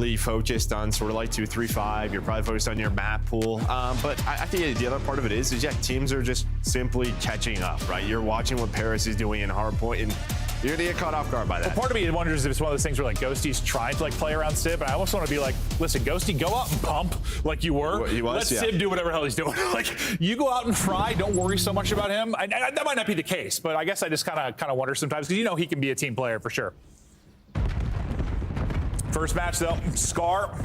really focused on sort of like 2-3-5. You're probably focused on your map pool. But I think the other part of it is yeah, teams are just simply catching up, right? You're watching what Paris is doing in hardpoint, and you're gonna get caught off guard by that. Well, part of me wonders if it's one of those things where like Ghosty's trying to like play around Sib, and I almost want to be like, listen, Ghosty, go out and pump like you were. Let Sib do whatever the hell he's doing. Like, you go out and fry. Don't worry so much about him. That might not be the case, but I guess I just kind of wonder sometimes because you know he can be a team player for sure. First match though, Scar.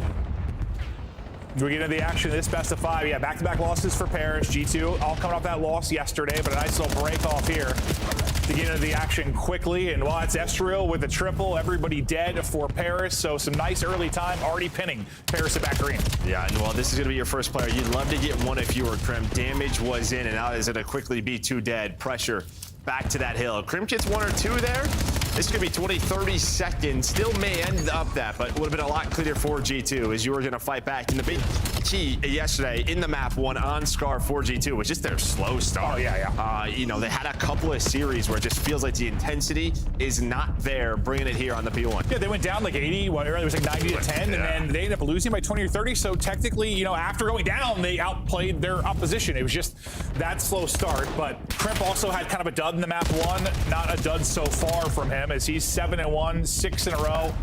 We get into the action of this best of 5. Yeah, back-to-back losses for Paris. G2 all coming off that loss yesterday, but a nice little break off here to get into the action quickly. And while it's Estriel with the triple, everybody dead for Paris. So some nice early time, already pinning Paris at back green. Yeah, and well, this is going to be your first player. You'd love to get one if you were Crim. Damage was in, and now is going to quickly be 2 dead. Pressure back to that hill. Crim gets 1 or 2 there. This could be 20, 30 seconds. Still may end up that, but would have been a lot cleaner for G2 as you were going to fight back. And the big key yesterday in the map one on Scar for G2 was just their slow start. Oh, yeah. You know, they had a couple of series where it just feels like the intensity is not there, bringing it here on the P1. Yeah, they went down like 80, whatever. It was like 90 to 10, and then they ended up losing by 20 or 30. So technically, you know, after going down, they outplayed their opposition. It was just that slow start. But Crimp also had kind of a dud in the map one. Not a dud so far from him, as he's 7-1, 6 in a row.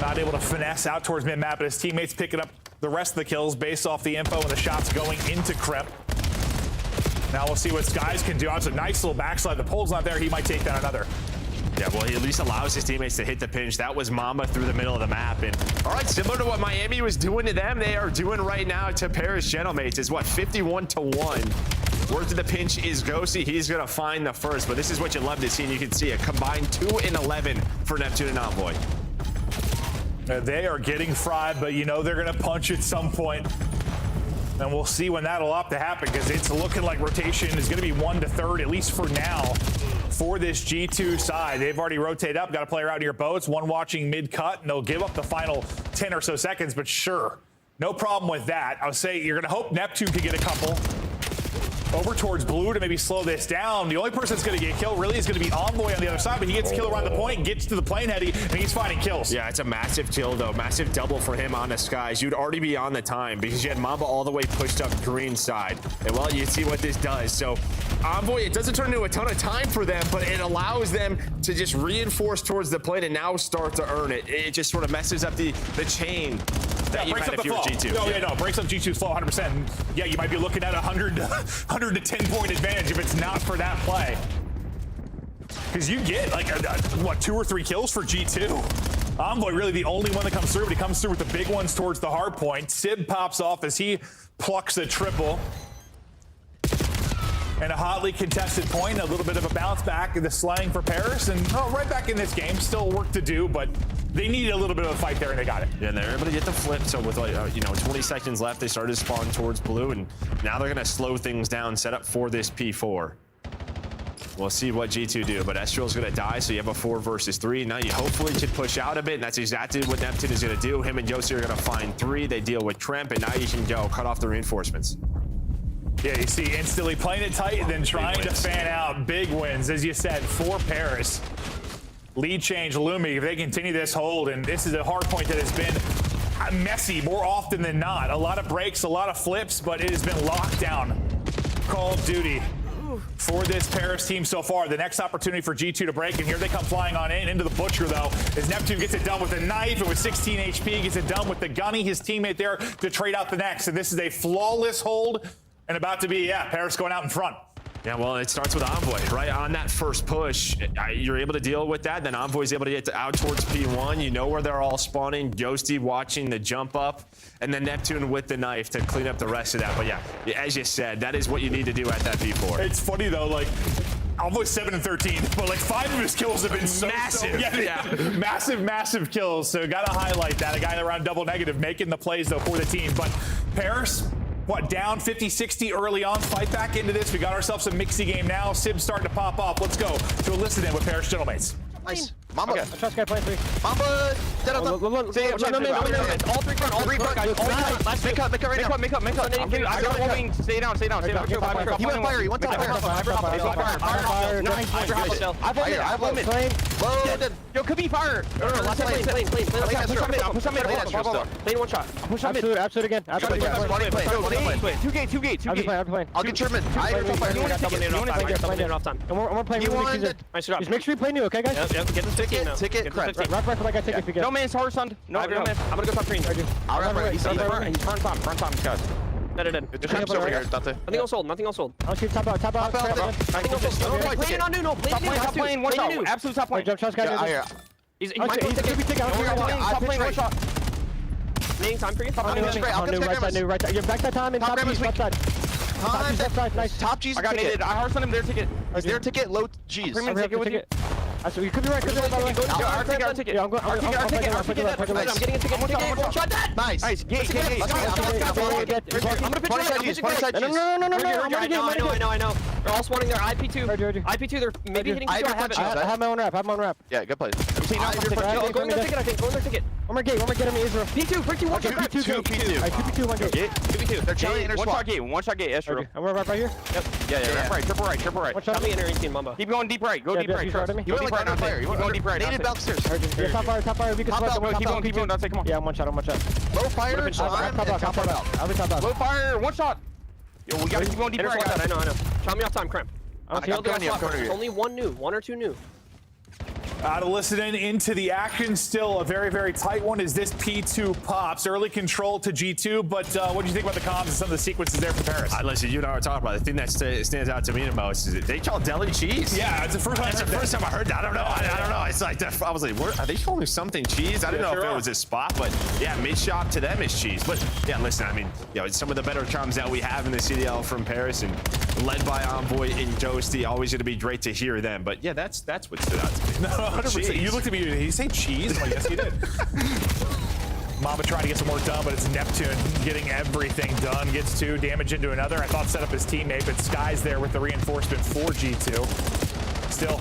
Not able to finesse out towards mid-map, but his teammates picking up the rest of the kills based off the info and the shots going into Crimp. Now we'll see what Skies can do. It's a nice little backslide. The pole's not there. He might take down another. Yeah, well, he at least allows his teammates to hit the pinch. That was Mamba through the middle of the map. And all right, similar to what Miami was doing to them, they are doing right now to Paris Gentlemates. Is what, 51-1. Word to the pinch is Ghosty. He's going to find the first, but this is what you love to see, and you can see a combined 2 and 11 for Neptune and Envoy. They are getting fried, but you know they're going to punch at some point. And we'll see when that'll have to happen, because it's looking like rotation is going to be 1 to 3rd, at least for now, for this G2 side. They've already rotated up, got a player out near boats, one watching mid-cut, and they'll give up the final 10 or so seconds, but sure, no problem with that. I would say you're going to hope Neptune could get a couple over towards blue to maybe slow this down. The only person that's going to get killed really is going to be Envoy on the other side, but he gets killed around the point, gets to the plane heady, and he's finding kills. Yeah, it's a massive kill, though. Massive double for him on the skies. You'd already be on the time because you had Mamba all the way pushed up green side. And, well, you see what this does. So, Envoy, it doesn't turn into a ton of time for them, but it allows them to just reinforce towards the plane and now start to earn it. It just sort of messes up the chain that you had if you were G2. No, breaks up G2's flow 100%. Yeah, you might be looking at 100 to 10 point advantage if it's not for that play. Because you get like, what, 2 or 3 kills for G2? Envoy really the only one that comes through, but he comes through with the big ones towards the hard point. Sib pops off as he plucks a triple. And a hotly contested point, a little bit of a bounce back in the slang for Paris, and right back in this game. Still work to do, but they needed a little bit of a fight there, and they got it. Yeah, and they're able to get the flip. So with 20 seconds left, they started to spawn towards blue, and now they're going to slow things down, set up for this P4. We'll see what G2 do, but Estriel's going to die, so you have a 4 versus 3. Now you hopefully can push out a bit, and that's exactly what Neptune is going to do. Him and Yossi are going to find 3. They deal with Tremp, and now you can go cut off the reinforcements. Yeah, you see instantly playing it tight and then trying to fan out. Big wins, as you said, for Paris. Lead change looming. If they continue this hold, and this is a hard point that has been messy more often than not. A lot of breaks, a lot of flips, but it has been locked down. Call of Duty for this Paris team so far. The next opportunity for G2 to break, and here they come flying on into the Butcher, though, as Neptune gets it done with a knife, and with 16 HP, gets it done with the Gunny, his teammate there, to trade out the next. And this is a flawless hold. And about to be, Paris going out in front. Yeah, well, it starts with Envoy, right? On that first push, you're able to deal with that. Then Envoy's able to get out towards P1. You know where they're all spawning. Ghosty watching the jump up. And then Neptune with the knife to clean up the rest of that. But yeah, as you said, that is what you need to do at that P4. It's funny, though, like, Envoy's 7-13, but like 5 of his kills have been massive. Massive kills. So got to highlight that. A guy around double negative making the plays, though, for the team. But Paris, what, down 50-60 early on, fight back into this. We got ourselves a mixy game now. Sib's starting to pop off. Let's go to a listen in with Paris Gentlemates. Nice. Mamba. Okay. I trust guy playing 3. Mamba. Dead on the. All 3 front. All 3 front, guys. Last make up right now. Make up. I got one wing. Stay down. He went fire. He went fire. I have limit. Low, dead. Yo, could be fire. No, last Plane. plane. I'll push on mid. Lane one shot. I'll push on mid. Absolute again. Absolute again. Two gate. I'm just playing. I'll get your mid. I You want to take it off time. I'm gonna play You with want the it? Nice job. Just make sure you play new, okay, guys? Yep, get the stick in now. Ticket, crap. Rock for like I take if you get. No man's hard son. No man. I'm gonna go top green. I'll rap right. He's He's front Tom, guys. Dead. Traps over here, Dante. Nothing else hold. I'll shoot top out. Top out, bro. Nothing else hold. Play on new, no. Play Top lane, one shot. Absolute top lane. Jump shots, guys. He's He's top lane, one shot. Name time for you. I'll get right side, right side. You're back that time and top G's, left side. Top G's, left side, nice. Top G's I got ticket. naded. I hard sent him their ticket. Is their ticket low G's? Premium ticket with you. So you could be right, by the way. Our ticket. Yeah, I'm going. Our ticket. I'm getting a ticket. One shot that. Nice. Gate. I'm gonna pitch right. No. They're all spawning their IP2. They're maybe hitting I have my own rap. Yeah, good play. Go in their ticket, I think. Go in their ticket. One more gate, get him, Israel. P2, one shot. P2. Alright, 2P2, one gate. 2v2. They're chilling in their One spot. shot gate, Estro. I'm gonna right here. Yeah. Triple right. One shot. Tell me in 18, Mamba. Keep going deep right. Go deep right. he's right at me. You went like on fire. You went deep right. Nated downstairs. Yeah, top fire. We can Top split out, Keep going. Dante, come on. Yeah, I'm one shot. Low fire. Top out. I'll be top out. Low fire, one shot. Yo, we gotta keep going deep right. I know. Tell me off time, Cramp. I'm coming here. There's only one or two new. To listen into the action, still a very, very tight one as this P2 pops. Early control to G2, but what do you think about the comms and some of the sequences there for Paris? Listen, you and I were talking about it. The thing that stands out to me the most is they call deli cheese. Yeah, it's the first time I heard that. I don't know. It's like I was like, are they calling something cheese? I don't know if it was a spot, but yeah, mid-shop to them is cheese. But yeah, listen, I mean, it's some of the better comms that we have in the CDL from Paris and led by Envoy and Ghosty. Always going to be great to hear them. But yeah, that's what stood out to me. 100%. You looked at me, did he say cheese? I'm like, yes, he did. Mamba trying to get some work done, but it's Neptune getting everything done. Gets 2, damage into another. I thought set up his teammate, but Sky's there with the reinforcement for G2. Still,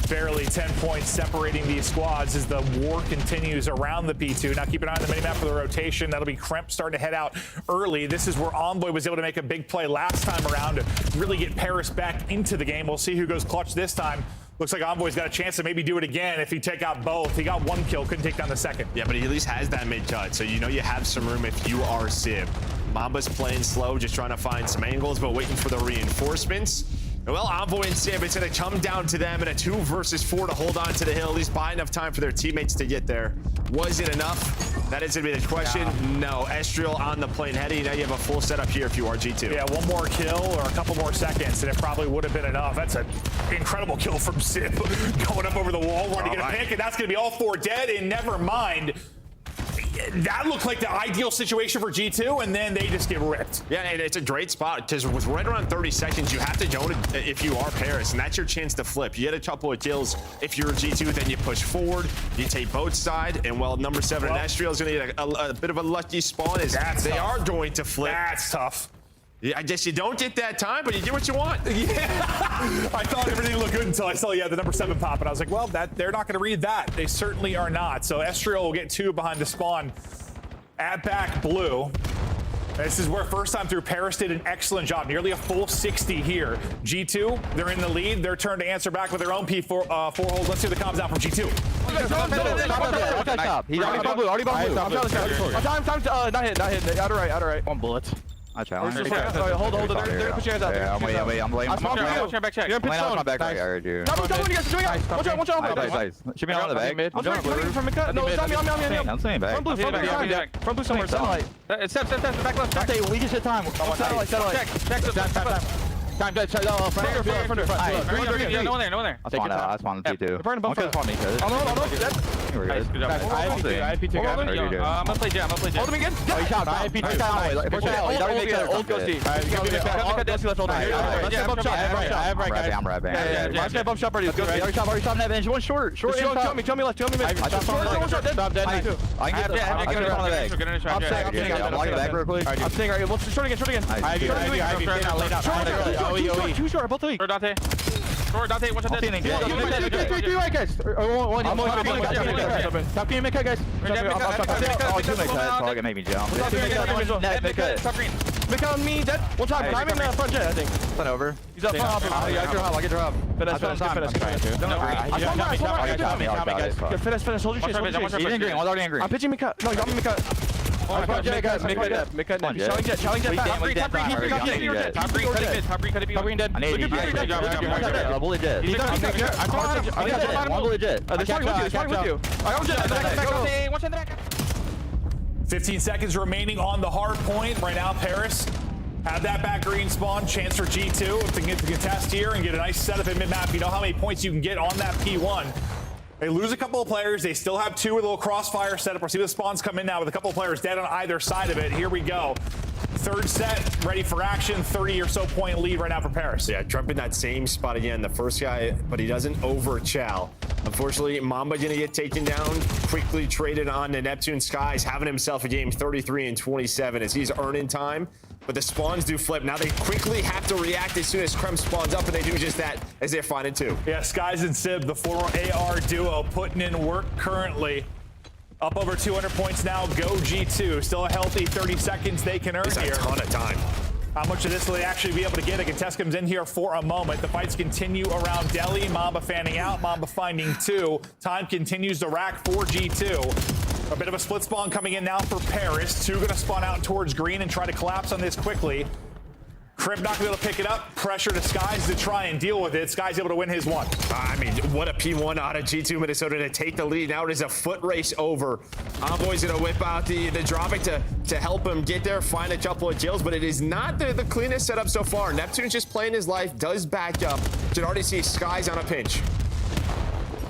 barely 10 points separating these squads as the war continues around the P2. Now keep an eye on the minimap for the rotation. That'll be Kremp starting to head out early. This is where Envoy was able to make a big play last time around to really get Paris back into the game. We'll see who goes clutch this time. Looks like Envoy's got a chance to maybe do it again if he take out both. He got 1 kill, couldn't take down the second. Yeah, but he at least has that mid-cut, so you know you have some room if you are Civ. Mamba's playing slow, just trying to find some angles, but waiting for the reinforcements. Well, Envoy and Civ, it's going to come down to them in a 2 versus 4 to hold on to the hill, at least buy enough time for their teammates to get there. Was it enough? That is going to be the question. No. Estriel on the plane heading. Now you have a full setup here if you are G2. Yeah, 1 more kill or a couple more seconds, and it probably would have been enough. That's an incredible kill from Civ. Going up over the wall, wanting to get a pick, and that's going to be all 4 dead, and never mind. That looked like the ideal situation for G2, and then they just get ripped. Yeah, and it's a great spot because with right around 30 seconds, you have to go to, if you are Paris, and that's your chance to flip. You get a couple of kills. If you're G2, then you push forward, you take both side, and well, number 7 Estriel is going to get a bit of a lucky spawn as they are going to flip. That's tough. Yeah, I guess you don't get that time, but you get what you want. Yeah, I thought everything looked good until I saw, the number 7 pop, and I was like, well, they're not going to read that. They certainly are not. So Estriel will get 2 behind the spawn at back blue. This is where first time through Paris did an excellent job. Nearly a full 60 here. G2, they're in the lead. Their turn to answer back with their own P4 hold. Let's hear the comms out from G2. He's already bomb blue. Not hit. Out of right. 1 bullet. I challenge. Hold. They're pushing us out. Yeah, I'm waiting. Watch your back check. You're in pitch Laying off zone. my back. I heard you. Double, you guys are doing it. Watch out. Nice. Shoot me on the back. I'm trying from mid-cut. No, it's on me. I'm staying back. Front blue somewhere. Satellite. Step. Back left. Dante, we just hit time. Satellite. Check. Time. No one there. I spawned the T2. Burn above. Spawn me, cuz. We're good. Good job. I IP2. I'm gonna play Jet. Hold him again. Oh, he shot. IP2. Old ghosty. I'm rapping. Last guy bump shot already. Already shot that bench. One short. Show me left. I shot Stop dead. I can get it on the back. I'm locking the back real quick. I'm saying right. Let's short again. Two short. Both three. Dante. Short Dante. Watch out. Three right guys. One. Top game make guys. Oh, two make cut. So I can make me jump. Top green. Mid on me, dead. One time, but I'm in the front jet, I think. It's not over. He's up top. I get your hub. Finish. Finish. Hold your chase. He's in green. One's already in green. I'm pitching mid cut. No, you got me mid cut. Mid cut. Challenge jet. Challenge jet back. Top green, cut it. Top green dead. I need it. Bully dead. One bully dead. They're starting with you. I'm jet. 15 seconds remaining on the hard point. Right now, Paris have that back green spawn. Chance for G2 to get the contest here and get a nice setup in mid-map. You know how many points you can get on that P1. They lose a couple of players. They still have two with a little crossfire setup. We'll see the spawns come in now with a couple of players dead on either side of it. Here we go. Third set, ready for action. 30 or so point lead right now for Paris. Yeah, Trump in that same spot again. The first guy, but he doesn't over Chow. Unfortunately, Mamba gonna get taken down. Quickly traded on to Neptune Skies, having himself a game 33 and 27 as he's earning time. But the spawns do flip. Now they quickly have to react as soon as Krem spawns up, and they do just that as they're finding two. Yeah, Skies and Sib, the former AR duo, putting in work currently. Up over 200 points now. Go G2. Still a healthy 30 seconds they can earn here. A ton of time. How much of this will they actually be able to get? A contest comes in here for a moment. The fights continue around Delhi. Mamba fanning out. Mamba finding two. Time continues to rack for G2. A bit of a split spawn coming in now for Paris. Two gonna spawn out towards green and try to collapse on this quickly. Crib not gonna be able to pick it up. Pressure to Skies to try and deal with it. Skies able to win his one. I mean, what a P1 out of G2 Minnesota to take the lead. Now it is a foot race over. Envoy's gonna whip out the dropping to help him get there, find a couple of kills, but it is not the cleanest setup so far. Neptune's just playing his life, does back up. Can already see Skies on a pinch.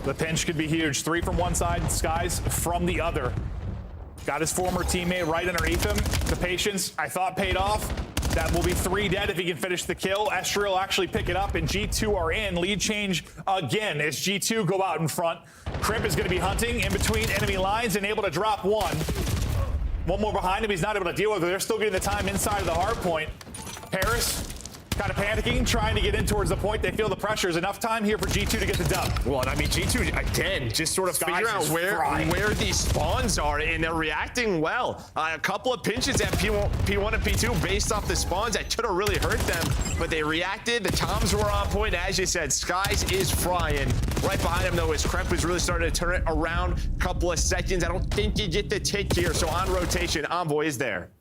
The pinch could be huge. 3 from one side, Skies from the other. Got his former teammate right underneath him. The patience, I thought, paid off. That will be 3 dead if he can finish the kill. Estriel will actually pick it up, and G2 are in. Lead change again as G2 go out in front. Crimp is going to be hunting in between enemy lines and able to drop one. One more behind him. He's not able to deal with it. They're still getting the time inside of the hard point. Paris kind of panicking, trying to get in towards the point. They feel the pressure. Is enough time here for G2 to get the dub. Well, I mean, G2, again, just sort of figure out where these spawns are, and they're reacting well. A couple of pinches at P1 and P2 based off the spawns that could have really hurt them, but they reacted. The toms were on point. As you said, Skies is frying. Right behind him, though, is Kremp, who's really started to turn it around. Couple of seconds. I don't think you get the tick here, so on rotation, Envoy is there.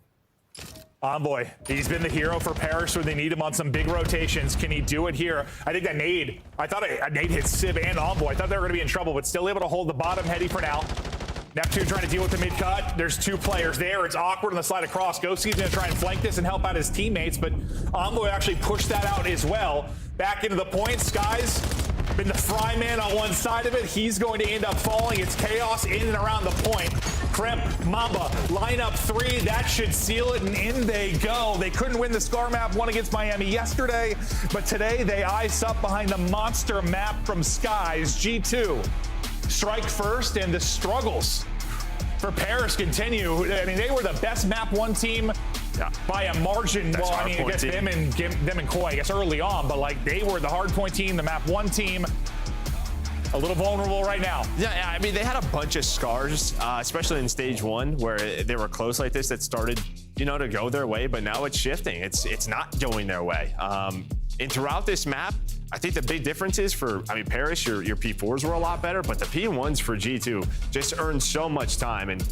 Envoy, he's been the hero for Paris when they need him on some big rotations. Can he do it here? I think that nade, I thought a nade hit Sib and Envoy. I thought they were going to be in trouble, but still able to hold the bottom heady for now. Neptune trying to deal with the mid-cut. There's 2 players there. It's awkward on the slide across. Ghosky's going to try and flank this and help out his teammates, but Envoy actually pushed that out as well. Back into the point. Skies been the fry man on one side of it. He's going to end up falling. It's chaos in and around the point. Kremp, Mamba, line up 3. That should seal it, and in they go. They couldn't win the Scar map 1 against Miami yesterday, but today they ice up behind the monster map from Skies. G2 strike first, and the struggles for Paris continue. I mean, they were the best map 1 team by a margin. Well, I mean, I guess them and Koi, I guess early on, but like they were the hard point team, the map 1 team. A little vulnerable right now. Yeah, I mean, they had a bunch of scars, especially in stage 1, where they were close like this that started, you know, to go their way, but now it's shifting. It's not going their way. And throughout this map, I think the big difference is for, I mean, Paris, your P4s were a lot better, but the P1s for G2 just earned so much time, and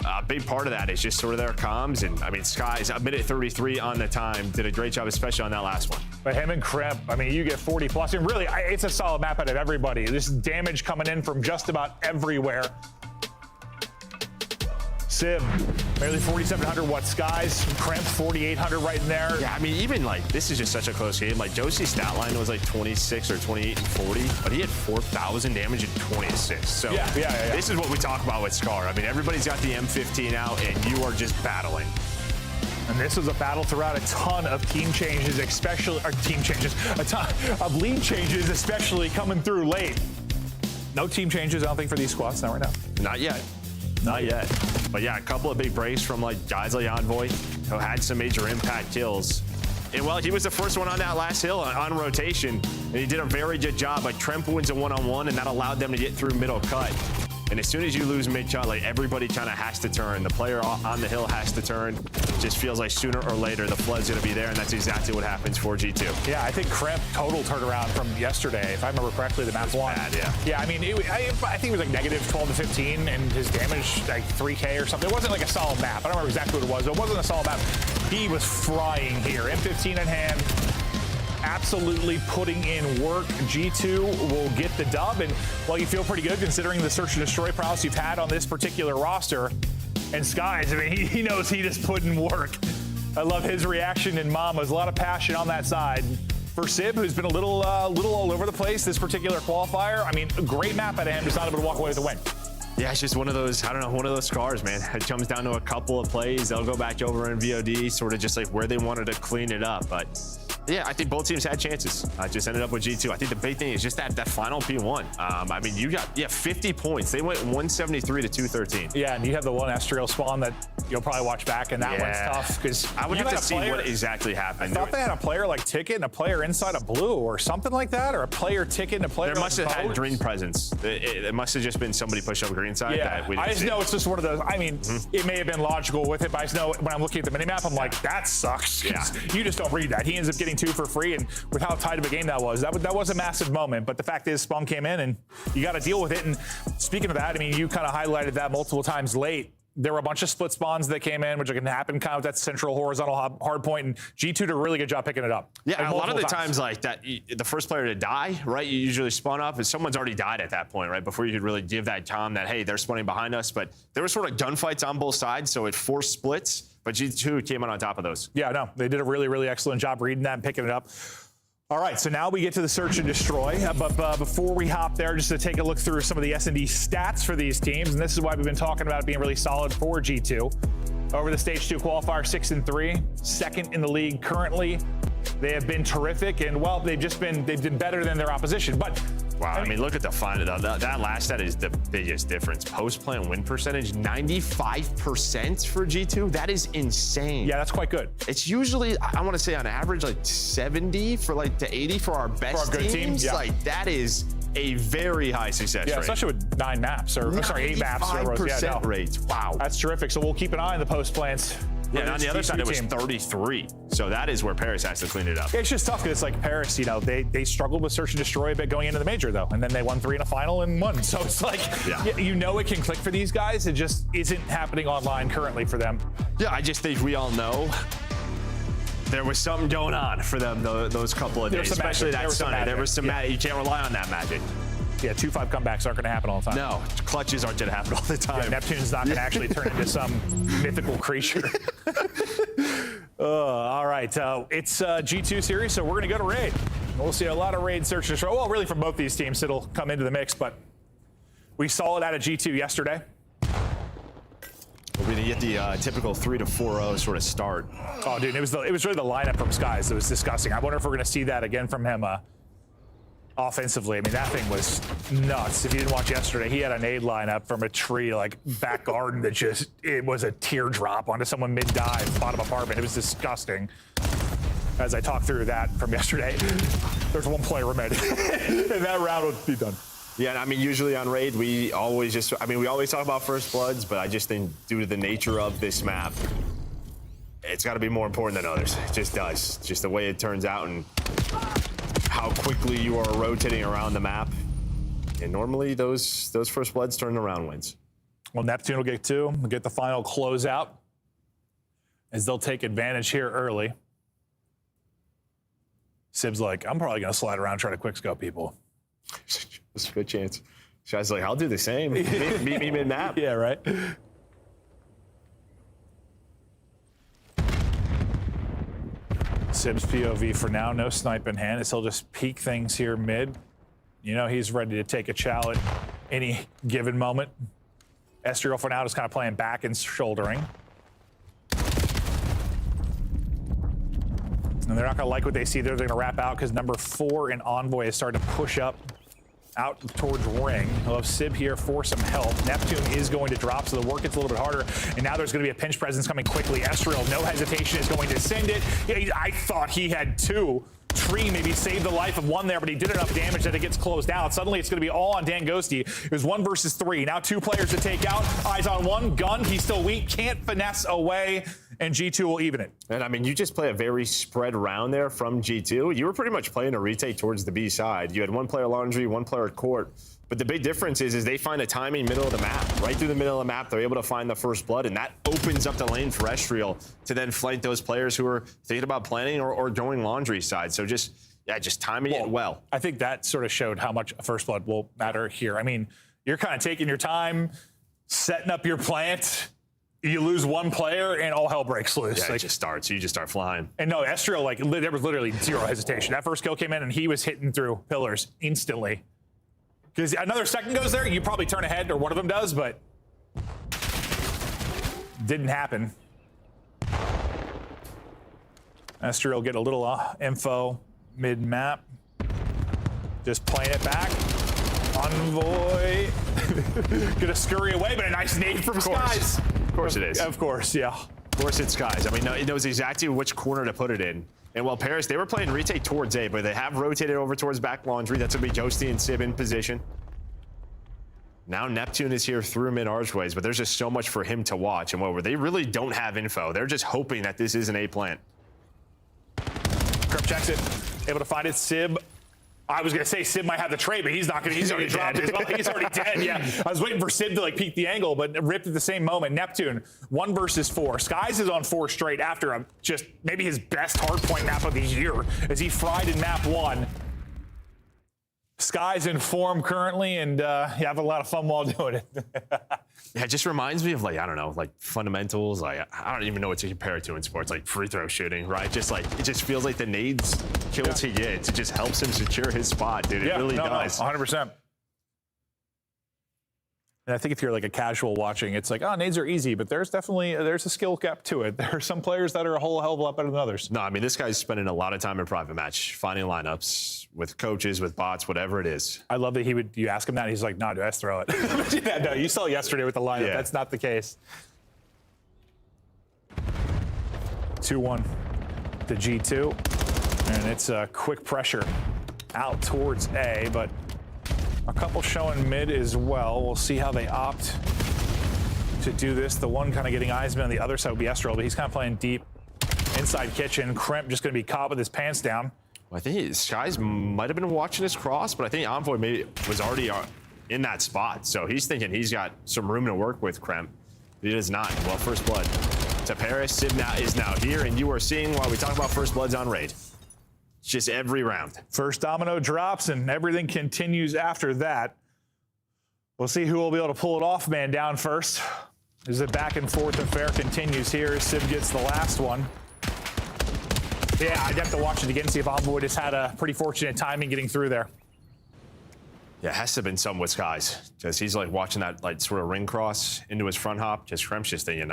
a big part of that is just sort of their comms. And I mean, Skies, a minute 33 on the time, did a great job, especially on that last one. But him and Kremp, I mean, you get 40 plus, and really, it's a solid map out of everybody. This damage coming in from just about everywhere. Sib, nearly 4,700 watt Skies. Kremp, 4,800 right in there. Yeah, I mean, even like, this is just such a close game. Like, Josie's stat line was like 26 or 28 and 40, but he had 4,000 damage and 20 assists. So yeah. This is what we talk about with Scar. I mean, everybody's got the M15 out, and you are just battling. And this was a battle throughout. A ton of team changes, a ton of lead changes, especially coming through late. No team changes, I don't think, for these squads, not right now. Not yet. Not yet. But yeah, a couple of big breaks from like guys like Envoy, who had some major impact kills. And well, he was the first one on that last hill on rotation, and he did a very good job. Like, Tremp wins a 1-on-1, and that allowed them to get through middle cut. And as soon as you lose mid-shot, like everybody kind of has to turn. The player on the hill has to turn. It just feels like sooner or later the flood's going to be there, and that's exactly what happens for G2. Yeah, I think Crimp total turnaround from yesterday. If I remember correctly, the map won. Bad, yeah. Yeah, I mean, I think it was like negative 12 to 15, and his damage like 3K or something. It wasn't like a solid map. I don't remember exactly what it was, but it wasn't a solid map. He was flying here. M15 in hand. Absolutely putting in work. G2 will get the dub, and well, you feel pretty good considering the search and destroy prowess you've had on this particular roster. And Skies, I mean, he knows he just put in work. I love his reaction and Mama's. A lot of passion on that side. For Sib, who's been a little all over the place this particular qualifier, I mean, a great map out of him, just not able to walk away with a win. Yeah, it's just one of those, I don't know, one of those scars, man. It comes down to a couple of plays. They'll go back over in VOD, sort of just like where they wanted to clean it up. But yeah, I think both teams had chances. Just ended up with G2. I think the big thing is just that final P1. I mean, you got 50 points. They went 173 to 213. Yeah, and you have the one Estriel spawn that you'll probably watch back, and that one's tough because I would have to see what exactly happened. I thought they had a player like Ticket and a player inside a blue or something like that, or a player Ticket and a player. There must have had green presence. It must have just been somebody pushed up green side. Yeah, that we I just know it's just one of those. I mean, it may have been logical with it, but I just know when I'm looking at the minimap, I'm like, that sucks. Yeah. You just don't read that. He ends up getting 2 for free, and with how tight of a game that was a massive moment. But the fact is, Spawn came in, and you got to deal with it. And speaking of that, I mean, you kind of highlighted that multiple times late. There were a bunch of split spawns that came in, which can happen kind of with that central horizontal hard point, and G2 did a really good job picking it up. Yeah, like a lot of the times like that, the first player to die, right, you usually spawn up, and someone's already died at that point, right, before you could really give that time that, hey, they're spawning behind us. But there were sort of gunfights on both sides, so it forced splits, but G2 came out on top of those. Yeah, no, they did a really, really excellent job reading that and picking it up. All right, so now we get to the search and destroy. But before we hop there, just to take a look through some of the S&D stats for these teams, and this is why we've been talking about it being really solid for G2. Over the Stage 2 qualifier, 6-3, second in the league currently. They have been terrific, and well, they've been better than their opposition. But wow, I mean, look at the final. That last stat is the biggest difference. Post-play win percentage, 95% for G2. That is insane. Yeah, that's quite good. It's usually, I want to say on average, like 70 for like to 80 for our best teams. Yeah. Like that is a very high success rate. Yeah, especially with 9 maps, or sorry, 8 maps. 95% rates. Wow. That's terrific. So we'll keep an eye on the post-plans. Yeah, and on the other side, it was 33. So that is where Paris has to clean it up. It's just tough because it's like Paris, you know, they struggled with search and destroy a bit going into the major, though. And then they won 3 in a final and won. So it's like, you know it can click for these guys. It just isn't happening online currently for them. Yeah, I just think we all know there was something going on for them those couple of days, especially that Sunday. There was some magic. You can't rely on that magic. Yeah, 2-5 comebacks aren't going to happen all the time. No, clutches aren't going to happen all the time. Yeah, Neptune's not going to actually turn into some mythical creature. All right, it's G2 series, so we're going to go to raid. We'll see a lot of raid search and destroy. Well, really from both these teams, it'll come into the mix, but we saw it out of G2 yesterday. We're going to get the typical 3-4-0 sort of start. Oh, dude, it was really the lineup from Skies that was disgusting. I wonder if we're going to see that again from him. Offensively, I mean, that thing was nuts. If you didn't watch yesterday, he had a nade lineup from a tree, like back garden, that just, it was a teardrop onto someone mid-dive, bottom apartment. It was disgusting. As I talked through that from yesterday, there's one player remaining, and that round would be done. Yeah, and I mean, usually on raid, we always talk about first bloods, but I just think due to the nature of this map, it's got to be more important than others. It just does. Just the way it turns out and how quickly you are rotating around the map. And normally those first bloods turn around wins. Well, Neptune will get 2. We'll get the final closeout as they'll take advantage here early. Sib's like, I'm probably going to slide around and try to quickscope people. There's a good chance. Shai's like, I'll do the same. Meet me mid-map. Yeah, right. Sib's POV for now, no snipe in hand, as he'll just peek things here mid. You know he's ready to take a chow at any given moment. Estriel for now is kind of playing back and shouldering. And they're not going to like what they see there. They're going to wrap out because number 4 in Envoy is starting to push up out towards ring. He'll have Sib here for some help. Neptune is going to drop, so the work gets a little bit harder. And now there's going to be a pinch presence coming quickly. Estriel, no hesitation, is going to send it. I thought he had 2 tree maybe saved the life of one there, but he did enough damage that it gets closed out. Suddenly it's going to be all on Dan Ghosty. It was 1 versus 3. Now 2 players to take out. Eyes on one. Gun, he's still weak. Can't finesse away. And G2 will even it. And I mean, you just play a very spread round there from G2. You were pretty much playing a retake towards the B side. You had 1 player laundry, 1 player court. But the big difference is they find a timing middle of the map. Right through the middle of the map, they're able to find the first blood, and that opens up the lane for Estriel to then flank those players who are thinking about planning or going laundry side. So just timing it well. I think that sort of showed how much first blood will matter here. I mean, you're kind of taking your time, setting up your plant. You lose 1 player and all hell breaks loose. Yeah, it just starts. You just start flying. And no, Estriel, like, there was literally 0 hesitation. That first kill came in and he was hitting through pillars instantly. Because another second goes there, you probably turn ahead, or one of them does, but didn't happen. Estriel get a little info mid-map. Just playing it back. Envoy. Gonna scurry away, but a nice nade from Skies. Of course it is. Of course, yeah. Of course it's Skies. I mean, it knows exactly which corner to put it in. And while Paris, they were playing retake towards A, but they have rotated over towards back laundry. That's going to be Ghosty and Sib in position. Now Neptune is here through mid archways, but there's just so much for him to watch. And they really don't have info. They're just hoping that this is an A plant. Crip checks it. Able to find it. Sib. I was going to say Sib might have the trade, but he's not going to. He's already dead. He's already dead, yeah. I was waiting for Sib to, like, peek the angle, but ripped at the same moment. Neptune, 1 versus 4. Skies is on 4 straight after just maybe his best hardpoint map of the year as he fried in map 1. Skies in form currently, and you have a lot of fun while doing it. Yeah, it just reminds me of, like, I don't know, like fundamentals. Like, I don't even know what to compare it to in sports, like free throw shooting, right? Just like, it just feels like the nades kills he gets. It just helps him secure his spot, dude. It really does. 100%. And I think if you're like a casual watching, it's like, oh, nades are easy, but there's a skill gap to it. There are some players that are a whole hell of a lot better than others. No, I mean, this guy's spending a lot of time in private match, finding lineups with coaches, with bots, whatever it is. I love that you ask him that, and he's like, no, dude, let's throw it. Yeah, no, you saw yesterday with the lineup. Yeah. That's not the case. 2-1 to G2, and it's a quick pressure out towards A, but a couple showing mid as well. We'll see how they opt to do this. The one kind of getting Eisman on the other side would be Estriel, but he's kind of playing deep inside kitchen. Crimp just going to be caught with his pants down. Well, I think Skies might have been watching his cross, but I think Envoy maybe was already in that spot. So he's thinking he's got some room to work with, Crimp. He does not. Well, first blood to Paris. Sib is now here, and you are seeing while we talk about first bloods on raid. It's just every round. First domino drops, and everything continues after that. We'll see who will be able to pull it off, man, down first. As the back and forth affair continues here, Sib gets the last one. Yeah, I'd have to watch it again to see if Envoy just had a pretty fortunate timing getting through there. Yeah, it has to have been some with Skies, because he's like watching that like sort of ring cross into his front hop. Just Crimp's just thinking,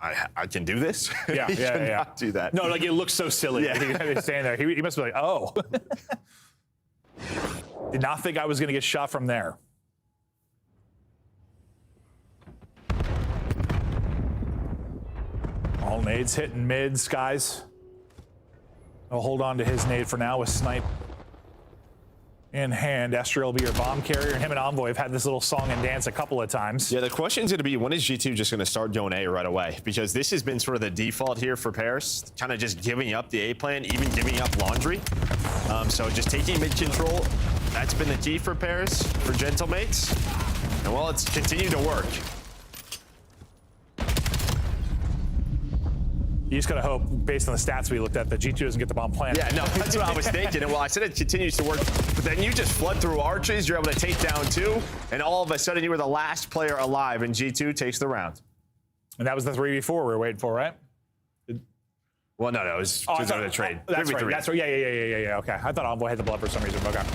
I can do this. Yeah, he yeah. do that. No, like it looks so silly. Yeah. He's standing there. He must be like, oh. Did not think I was going to get shot from there. All nades hitting mid. Skies. I'll hold on to his nade for now with Snipe in hand. Estriel will be your bomb carrier, and him and Envoy have had this little song and dance a couple of times. Yeah, the question's going to be, when is G2 just going to start going A right away? Because this has been sort of the default here for Paris, kind of just giving up the A plan, even giving up laundry. So just taking mid control, that's been the key for Paris, for Gentlemates. And well, it's continued to work. You just gotta hope, based on the stats we looked at, that G2 doesn't get the bomb planted. Yeah, no, that's what I was thinking. And well, I said it continues to work, but then you just flood through arches, you're able to take down 2, and all of a sudden you were the last player alive, and G2 takes the round. And that was the 3v4 we were waiting for, right? Well, no, it was because of the trade. That's right. That's right. Yeah. Okay. I thought Envoy had the blood for some reason. Okay.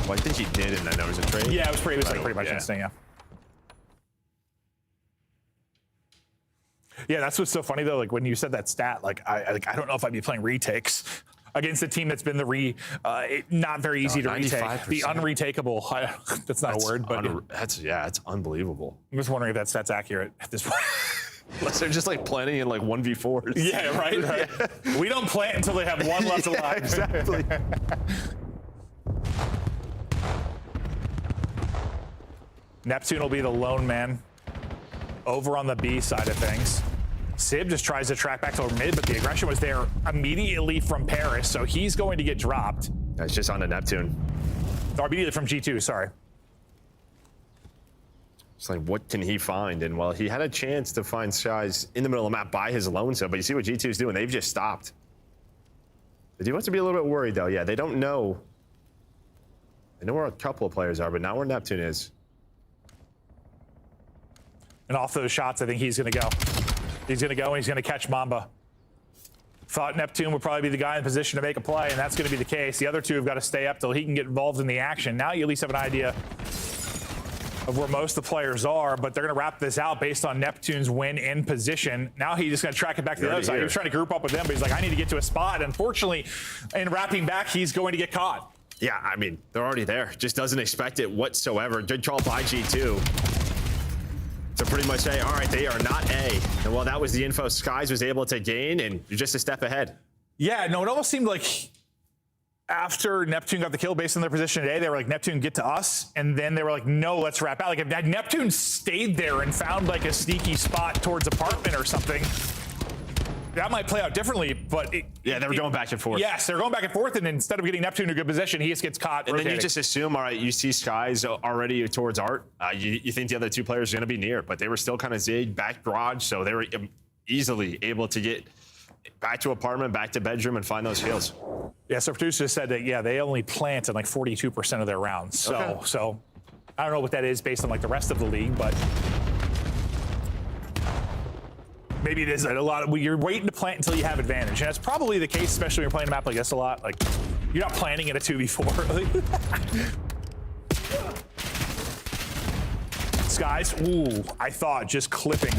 Well, I think he did, and then there was a trade. Yeah, it was pretty much instant. Yeah. Yeah, that's what's so funny though. Like when you said that stat, like I don't know if I'd be playing retakes against a team that's been not very easy to retake. The unretakeable. That's not a word, but it's unbelievable. I'm just wondering if that stat's accurate at this point. Unless they're just like planning in like 1v4s. Yeah, right? Yeah. We don't plant until they have one left alive. Exactly. Neptune will be the lone man over on the B side of things. Sib just tries to track back to mid, but the aggression was there immediately from Paris, so he's going to get dropped. That's just on the Neptune. Or immediately from G2, sorry. It's like, what can he find? And well, he had a chance to find guys in the middle of the map by his lone sub, but you see what G2 is doing. They've just stopped. They do have to be a little bit worried, though. Yeah, they don't know. They know where a couple of players are, but not where Neptune is. And off those shots, I think he's going to go. He's going to go, and he's going to catch Mamba. Thought Neptune would probably be the guy in position to make a play, and that's going to be the case. The other two have got to stay up till he can get involved in the action. Now you at least have an idea of where most of the players are, but they're going to wrap this out based on Neptune's win in position. Now he's just going to track it back to the other side. He was trying to group up with them, but he's like, I need to get to a spot. And unfortunately, in wrapping back, he's going to get caught. Yeah, I mean, they're already there. Just doesn't expect it whatsoever. Good call by G2. To pretty much say, all right, they are not A. And well, that was the info Skies was able to gain, and you're just a step ahead. Yeah, no, it almost seemed like after Neptune got the kill based on their position today, they were like, Neptune, get to us. And then they were like, no, let's wrap out. Like, if Neptune stayed there and found like a sneaky spot towards apartment or something, that might play out differently, but yeah, they were going back and forth. Yes, they're going back and forth, and instead of getting Neptune in a good position, he just gets caught. And rotating. then you just assume, all right, you see Skies already towards Art. You think the other two players are going to be near, but they were still kind of zig back garage, so they were easily able to get back to apartment, back to bedroom, and find those kills. Yeah, so producer said that, yeah, they only plant in like 42% of their rounds. So, okay. So I don't know what that is based on like the rest of the league, but maybe it is a lot. You're waiting to plant until you have advantage, and that's probably the case, especially when you're playing a map like this a lot. Like, you're not planning in a 2v4. Skies, ooh, I thought just clipping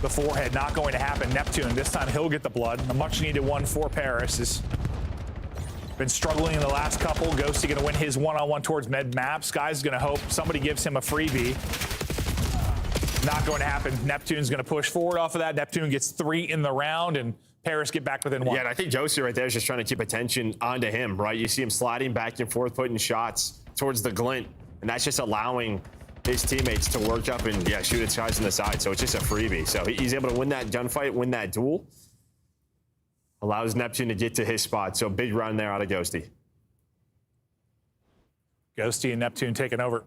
the forehead, not going to happen. Neptune, this time he'll get the blood. A much needed one for Paris. Has been struggling in the last couple. Ghosty gonna win his one-on-one towards med map. Skies gonna hope somebody gives him a freebie. Not going to happen. Neptune's going to push forward off of that. Neptune gets 3 in the round, and Paris get back within 1. Yeah, and I think Josie right there is just trying to keep attention onto him, right? You see him sliding back and forth, putting shots towards the glint, and that's just allowing his teammates to work up and, yeah, shoot at Skies on the side. So it's just a freebie. So he's able to win that gunfight, win that duel. Allows Neptune to get to his spot. So big run there out of Ghosty. Ghosty and Neptune taking over.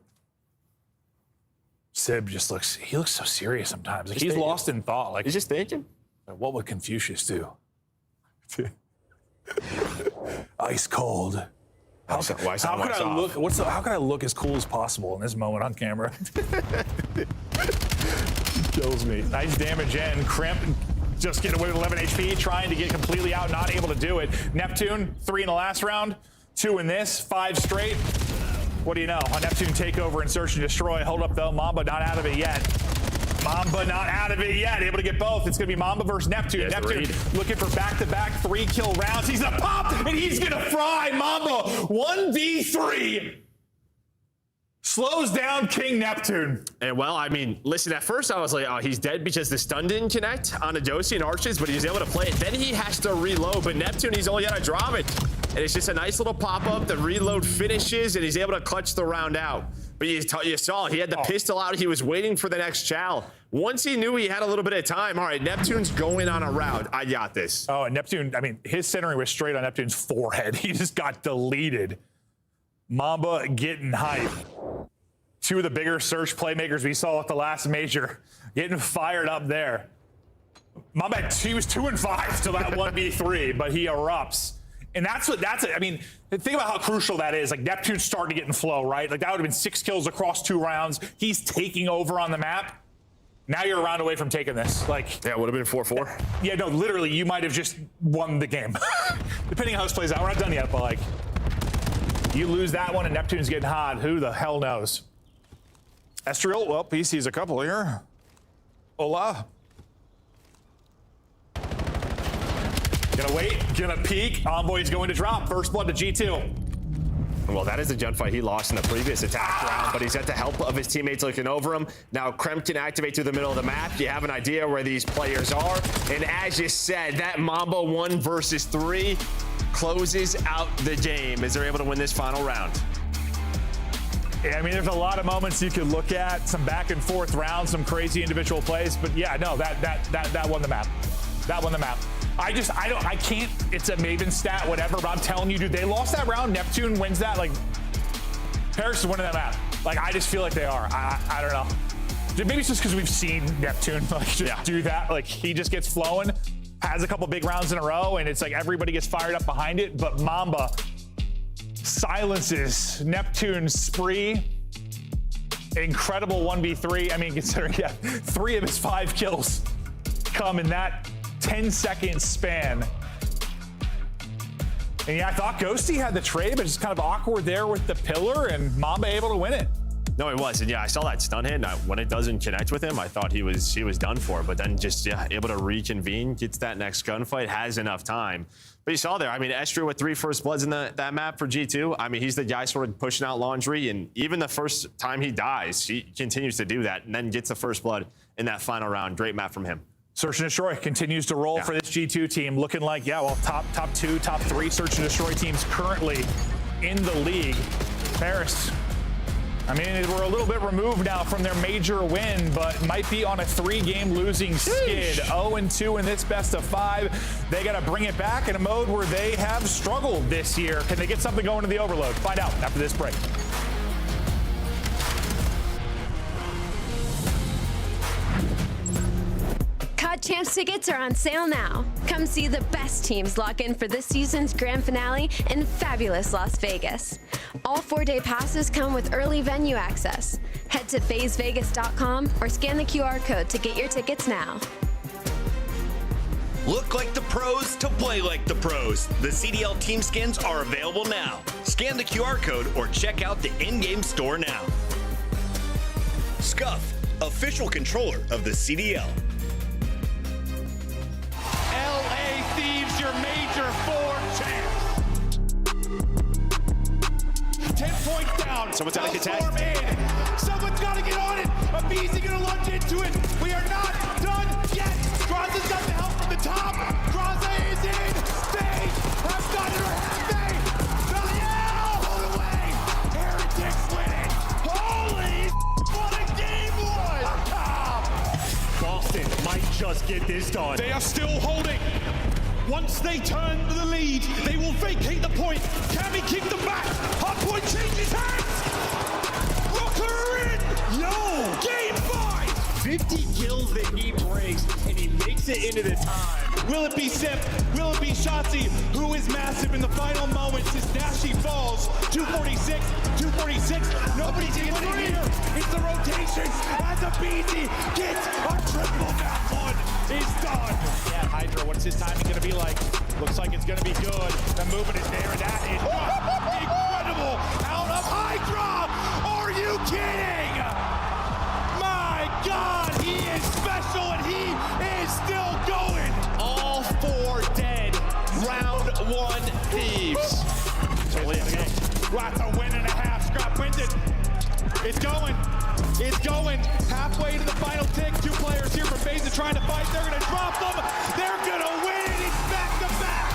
Sib just looks so serious sometimes. Like he's lost in thought. Like he's just thinking. What would Confucius do? Ice cold. How could I look as cool as possible in this moment on camera? Kills me. Nice damage in. Crimp just getting away with 11 HP, trying to get completely out, not able to do it. Neptune, 3 in the last round, 2 in this, 5 straight. What do you know? A Neptune takeover and search and destroy. Hold up, though. Mamba not out of it yet. Mamba not out of it yet. Able to get both. It's going to be Mamba versus Neptune. Yes, Neptune looking for back-to-back 3-kill rounds. He's going to pop, and he's going to fry Mamba. 1v3. Slows down King Neptune. And well, I mean, listen, at first I was like, oh, he's dead because the stun didn't connect on Adosi and Arches, but he was able to play it. Then he has to reload, but Neptune, he's only got to drop it. And it's just a nice little pop-up. The reload finishes, and he's able to clutch the round out. But you saw, he had the pistol out. He was waiting for the next chow. Once he knew he had a little bit of time, all right, Neptune's going on a round. I got this. Oh, and Neptune, I mean, his centering was straight on Neptune's forehead. He just got deleted. Mamba getting hype. 2 of the bigger search playmakers we saw at the last major getting fired up there. Mamba, he was 2 and 5 till that 1v3, but he erupts. And that's it. I mean, think about how crucial that is. Like, Neptune's starting to get in flow, right? Like, that would have been 6 kills across 2 rounds. He's taking over on the map. Now you're a round away from taking this. Like, yeah, it would have been 4-4. Yeah, no, literally, you might have just won the game. Depending on how this plays out. We're not done yet, but, like, you lose that one and Neptune's getting hot. Who the hell knows? Estriel, well, he sees a couple here. Hola. Gonna wait, gonna peek. Envoy's going to drop. First blood to G2. Well, that is the gunfight he lost in the previous attack round, but he's got the help of his teammates looking over him. Now, Krem can activate through the middle of the map. You have an idea where these players are. And as you said, that Mamba 1 versus 3 closes out the game as they're able to win this final round. Yeah, I mean, there's a lot of moments you could look at, some back and forth rounds, some crazy individual plays, but yeah, no, that won the map. That won the map. I can't, it's a Maven stat, whatever, but I'm telling you, dude, they lost that round. Neptune wins that. Like, Paris is winning that map. Like, I just feel like they are. I don't know. Maybe it's just because we've seen Neptune do that. Like, he just gets flowing, has a couple big rounds in a row, and it's like everybody gets fired up behind it. But Mamba silences Neptune's spree. Incredible 1v3. I mean, considering 3 of his 5 kills come in that 10-second span. And yeah, I thought Ghosty had the trade, but it's kind of awkward there with the pillar, and Mamba able to win it. No, it was. And yeah, I saw that stun hit. And when it doesn't connect with him, I thought he was done for. But then just able to reconvene, gets that next gunfight, has enough time. But you saw there, I mean, Estria with 3 first bloods in that map for G2. I mean, he's the guy sort of pushing out laundry. And even the first time he dies, he continues to do that and then gets the first blood in that final round. Great map from him. Search and Destroy continues to roll for this G2 team, looking like, top 2, top 3 Search and Destroy teams currently in the league. Paris, I mean, we're a little bit removed now from their major win, but might be on a 3-game losing skid. 0-2 in this best of 5. They got to bring it back in a mode where they have struggled this year. Can they get something going to the Overload? Find out after this break. COD Champs tickets are on sale now. Come see the best teams lock in for this season's grand finale in fabulous Las Vegas. All 4-day passes come with early venue access. Head to FazeVegas.com or scan the QR code to get your tickets now. Look like the pros to play like the pros. The CDL team skins are available now. Scan the QR code or check out the in-game store now. Scuff, official controller of the CDL. LA Thieves, your major 4 champs. 10 points down. Someone's got to contest. Someone's got to get on it. Abizi going to lunge into it. We are not done yet. Graza's got the help from the top. Graza is in. They have done it, or have they? Belial, hold away. Heretics win it. Holy, what a game was. Boston might just get this done. They are still holding. Once they turn the lead, they will vacate the point. Can we keep them back? Hardpoint changes hands. Rocker in. No! Game 5. 50 kills that he breaks, and he makes it into the time. Will it be Sip? Will it be Shotzi? Who is massive in the final moments as Nashi falls? 246, 246. Nobody's even here. It's the rotations as Abizi gets a triple. That one is done. Yeah, Hydra, what's his timing going to be like? Looks like it's going to be good. The movement is there, and that is Incredible out of Hydra. Are you kidding? My God, he is special and he is still going. All 4 dead. Round 1 Thieves. That's a win and a half. Scrap wins it. It's going. It's going. Halfway to the final tick. 2 players here from FaZe are trying to fight. They're going to drop them. They're going to win it. It's back to back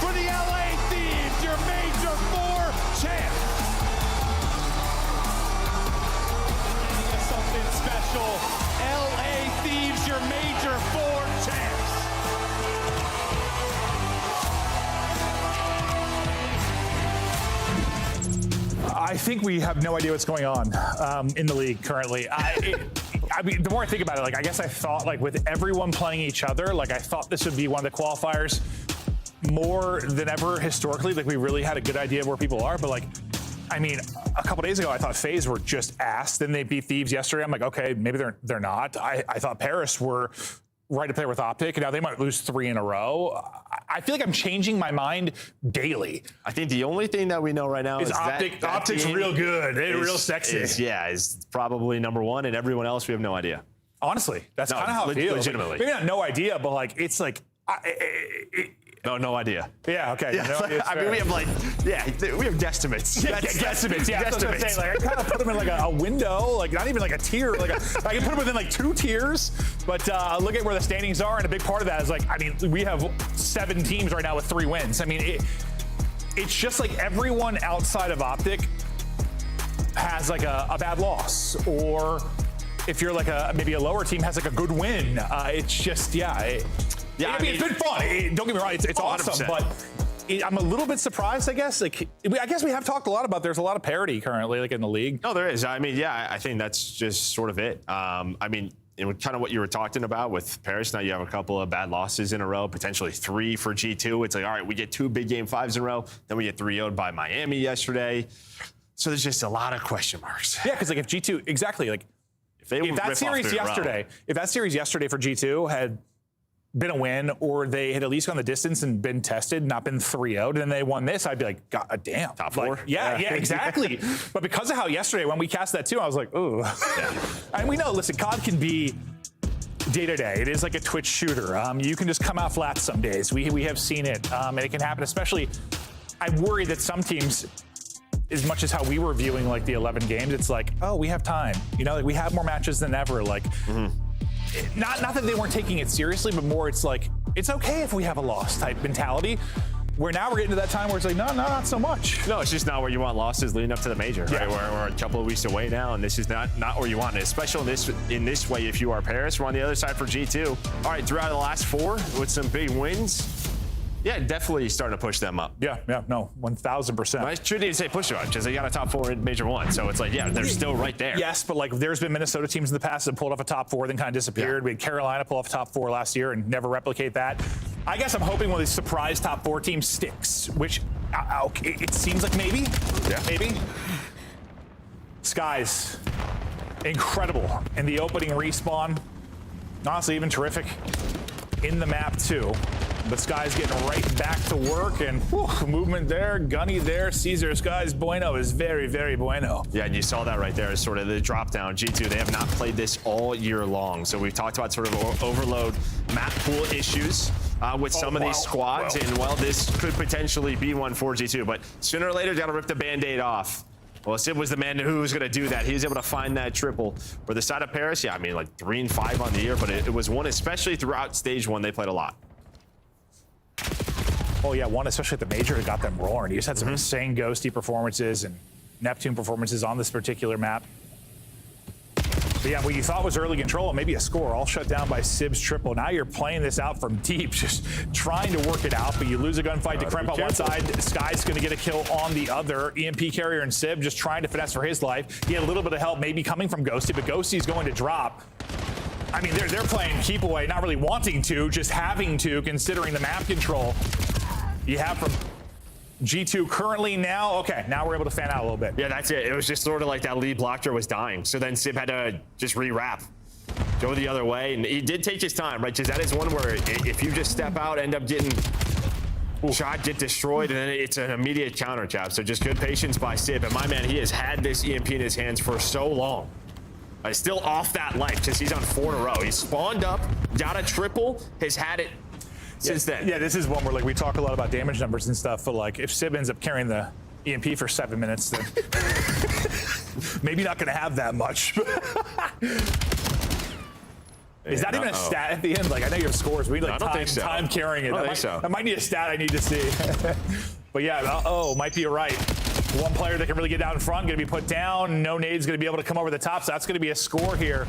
for the LA Thieves, your major 4 champs. Something special. LA Thieves, your major 4 champs. I think we have no idea what's going on in the league currently. I mean, the more I think about it, like, I guess I thought, like, with everyone playing each other, like, I thought this would be one of the qualifiers more than ever historically. Like, we really had a good idea of where people are, but, like, I mean, a couple days ago, I thought FaZe were just ass. Then they beat Thieves yesterday. I'm like, okay, maybe they're not. I thought Paris were right up there with Optic, and now they might lose 3 in a row. I feel like I'm changing my mind daily. I think the only thing that we know right now is Optic. Optic's real good. They're real sexy. Is probably number 1, and everyone else we have no idea. Honestly, that's kind of how it feels. Legitimately. Like, maybe not no idea, but like it's like No idea. Yeah, okay. Yeah, No, it's I mean, fair. we have like, we have guesstimates. Yeah, guesstimates. Yeah, that's what I'm saying. Like, I kind of put them in like a window, like not even like a tier. Like I can put them within like 2 tiers. But look at where the standings are, and a big part of that is like, I mean, we have 7 teams right now with 3 wins. I mean, it's just like everyone outside of Optic has like a bad loss, or if you're like maybe a lower team has like a good win. It's just I mean, it's been fun. Don't get me wrong, it's awesome, 100%. but I'm a little bit surprised, I guess. Like, I guess we have talked a lot about there's a lot of parity currently, like in the league. No, there is. I mean, yeah, I think that's just sort of it. I mean, kind of what you were talking about with Paris. Now you have a couple of bad losses in a row, potentially 3 for G2. It's like, all right, we get 2 big game 5s in a row, then we get 3-0'd by Miami yesterday. So there's just a lot of question marks. Yeah, because like if G2, exactly, like if that series yesterday for G2 had been a win, or they had at least gone the distance and been tested, not been 3-0'd, and they won this, I'd be like, God damn. Top 4? Like, yeah, exactly. But because of how yesterday, when we cast that too, I was like, ooh. Yeah. And we know, listen, COD can be day-to-day. It is like a Twitch shooter. You can just come out flat some days. We have seen it, and it can happen, especially, I worry that some teams, as much as how we were viewing like the 11 games, it's like, oh, we have time. You know, like we have more matches than ever. Like, not that they weren't taking it seriously, but more it's like, it's okay if we have a loss type mentality. Where now we're getting to that time where it's like, no, not so much. No, it's just not where you want losses leading up to the major. Right? We're a couple of weeks away now, and this is not where you want it, especially in this way if you are Paris. We're on the other side for G2. All right, throughout the last 4 with some big wins. Yeah, definitely starting to push them up. Yeah, no, 1,000%. I shouldn't even say push them up, because they got a top 4 in Major 1, so it's like, yeah, they're still right there. Yes, but like there's been Minnesota teams in the past that pulled off a top 4, then kind of disappeared. We had Carolina pull off a top 4 last year and never replicate that. I guess I'm hoping one of these surprise top 4 teams sticks, which it seems like maybe. Yeah. Maybe. Skies, incredible. In the opening respawn, honestly, even terrific in the map too. But Sky's getting right back to work, and movement there, Gunny there, Caesar. Sky's bueno is very, very bueno. Yeah, and you saw that right there, sort of the drop down. G2, they have not played this all year long. So we've talked about sort of overload map pool issues with some of these squads, and well, this could potentially be one for G2, but sooner or later, got to rip the Band-Aid off. Well, Sid was the man who was going to do that. He was able to find that triple. For the side of Paris, yeah, I mean, like 3 and 5 on the year, but it was one, especially throughout stage 1, they played a lot. Oh yeah, one especially at the major that got them roaring. He just had some insane ghosty performances and Neptune performances on this particular map. But yeah, what you thought was early control and maybe a score, all shut down by Sib's triple. Now you're playing this out from deep, just trying to work it out, but you lose a gunfight to Kremp on one side. Sky's gonna get a kill on the other. EMP carrier and Sib just trying to finesse for his life. He had a little bit of help maybe coming from Ghosty, but Ghosty's going to drop. I mean, they're playing keep away, not really wanting to, just having to, considering the map control you have from G2 currently now. Okay, now we're able to fan out a little bit. Yeah, that's it. It was just sort of like that lead blocker was dying. So then Sib had to just re-wrap, go the other way. And he did take his time, right? Because that is one where if you just step out, end up getting shot, get destroyed, and then it's an immediate counter chap. So just good patience by Sib. And my man, he has had this EMP in his hands for so long. He's still off that life because he's on 4 in a row. He spawned up, got a triple, has had it since then. Yeah, this is one where like we talk a lot about damage numbers and stuff, but like if Sib ends up carrying the EMP for 7 minutes, then maybe not going to have that much. Is that even a stat at the end? Like I know you have scores. We like time carrying it. I might need a stat I need to see. But yeah, might be right. One player that can really get out in front, going to be put down. No nade's going to be able to come over the top, so that's going to be a score here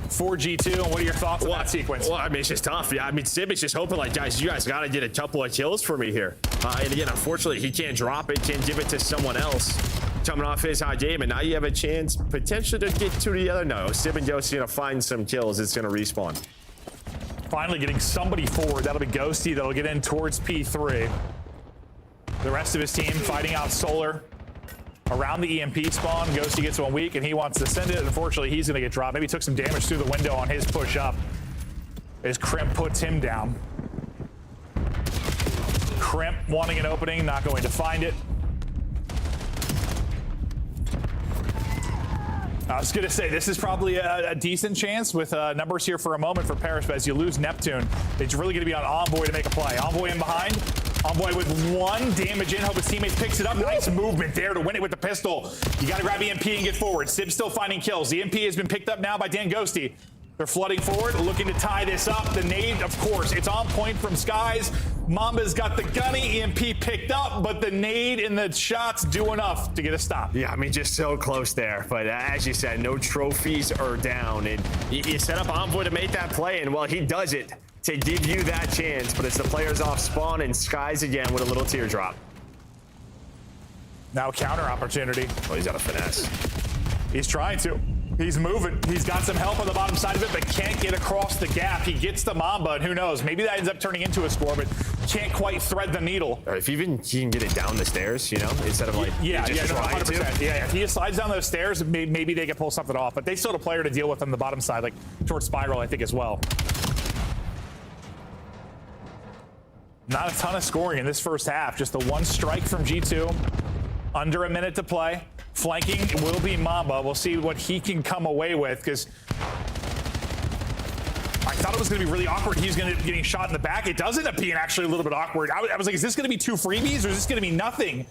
for G2. And what are your thoughts on that sequence? Well, I mean, it's just tough. Yeah, I mean, Sib is just hoping, like, guys, you guys got to get a couple of kills for me here. And again, unfortunately, he can't drop it, can't give it to someone else coming off his high game, and now you have a chance potentially to get 2 together. No, Sib and Ghosty going to find some kills. It's going to respawn. Finally getting somebody forward. That'll be Ghosty. That'll get in towards P3. The rest of his team fighting out Solar around the EMP spawn. Ghosty gets 1 weak, and he wants to send it. Unfortunately, he's going to get dropped. Maybe took some damage through the window on his push up as Kremp puts him down. Kremp wanting an opening, not going to find it. I was going to say, this is probably a decent chance with numbers here for a moment for Paris, but as you lose Neptune, it's really going to be on Envoy to make a play. Envoy in behind. Envoy with 1 damage in. Hope his teammate picks it up. Nice movement there to win it with the pistol. You got to grab EMP and get forward. Sib's still finding kills. The EMP has been picked up now by Dan Ghosty. They're flooding forward, looking to tie this up. The nade, of course, it's on point from Skies. Mamba's got the gunny, EMP picked up, but the nade and the shots do enough to get a stop. Yeah, I mean, just so close there. But as you said, no trophies are down. And you set up Envoy to make that play, and well, he does it to give you that chance. But it's the players off spawn and Skies again with a little teardrop. Now counter opportunity. Oh, he's got a finesse. He's trying to. He's moving. He's got some help on the bottom side of it, but can't get across the gap. He gets the Mamba, and who knows? Maybe that ends up turning into a score, but can't quite thread the needle. Or if even he can get it down the stairs, you know, instead of like just trying 100%. to. Yeah, if he just slides down those stairs, maybe they can pull something off. But they still have a player to deal with on the bottom side, like towards Spiral, I think, as well. Not a ton of scoring in this first half. Just the 1 strike from G2. Under a minute to play. Flanking will be Mamba. We'll see what he can come away with, because I thought it was going to be really awkward. He's going to be getting shot in the back. It does end up being actually a little bit awkward. I was like, is this going to be 2 freebies, or is this going to be nothing?